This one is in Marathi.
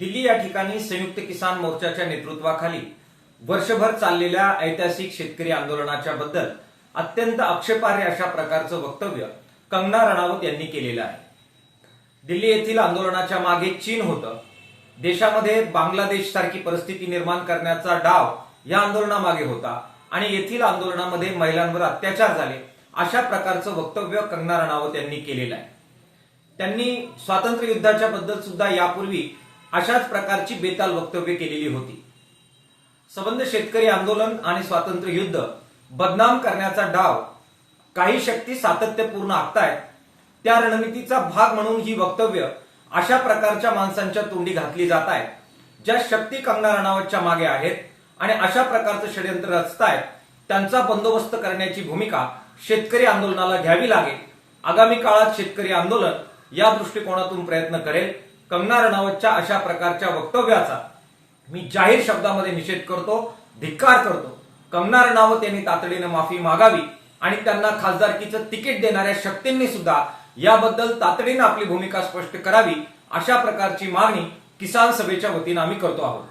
दिल्ली या ठिकाणी संयुक्त किसान मोर्चाच्या नेतृत्वाखाली वर्षभर चाललेल्या ऐतिहासिक शेतकरी आंदोलनाच्या बद्दल अत्यंत आक्षेपार्ह अशा प्रकारचं वक्तव्य कंगना रणावत यांनी केलेलं आहे। दिल्ली येथील आंदोलनाच्या मागे चीन होतं, देशामध्ये बांगलादेश सारखी परिस्थिती निर्माण करण्याचा डाव या आंदोलनामागे होता आणि येथील आंदोलनामध्ये महिलांवर अत्याचार झाले अशा प्रकारचं वक्तव्य कंगना रणावत यांनी केलेलं आहे। त्यांनी स्वातंत्र्य युद्धाच्या बद्दल सुद्धा यापूर्वी अशाच प्रकारची बेताल वक्तव्य केलेली होती। संबंध शेतकरी आंदोलन आणि स्वातंत्र्य युद्ध बदनाम करण्याचा डाव काही शक्ती सातत्यपूर्ण आखतायत, त्या रणनीतीचा भाग म्हणून ही वक्तव्य अशा प्रकारच्या माणसांच्या तोंडी घातली जात आहेत, ज्या शक्ती कंगना रणावतच्या मागे आहेत आणि अशा प्रकारचं षडयंत्र रचतायत। त्यांचा बंदोबस्त करण्याची भूमिका शेतकरी आंदोलनाला घ्यावी लागेल। आगामी काळात शेतकरी आंदोलन या दृष्टिकोनातून प्रयत्न करेल। कंगना रणावतच्या अशा प्रकारच्या वक्तव्याचा मी जाहीर शब्दामध्ये निषेध करतो, धिक्कार करतो। कंगना रणावत यांनी तातडीने माफी मागावी आणि त्यांना खासदारकीचं तिकीट देणाऱ्या शक्तींनी सुद्धा याबद्दल तातडीने आपली भूमिका स्पष्ट करावी, अशा प्रकारची मागणी किसान सभेच्या वतीने आम्ही करतो आहोत।